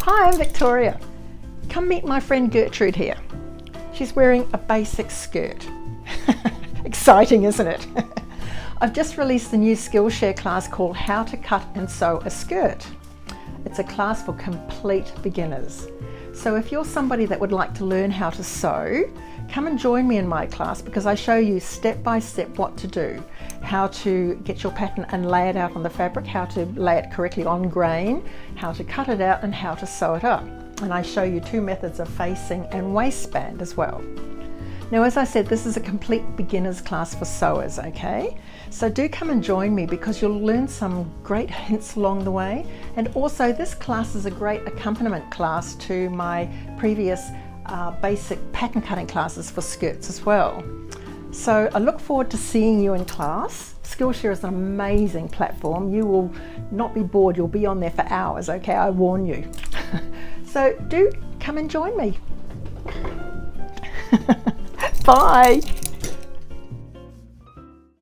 Hi, I'm Victoria. Come meet my friend Gertrude here. She's wearing a basic skirt. Exciting, isn't it? I've just released a new Skillshare class called How to Cut and Sew a Skirt. It's a class for complete beginners. So if you're somebody that would like to learn how to sew, come and join me in my class because I show you step by step what to do, how to get your pattern and lay it out on the fabric, how to lay it correctly on grain, how to cut it out and how to sew it up. And I show you two methods of facing and waistband as well. Now, as I said, this is a complete beginner's class for sewers, okay? So do come and join me because you'll learn some great hints along the way. And also this class is a great accompaniment class to my previous basic pattern cutting classes for skirts as well. So I look forward to seeing you in class. Skillshare is an amazing platform. You will not be bored, you'll be on there for hours, okay? I warn you. So do come and join me. Bye.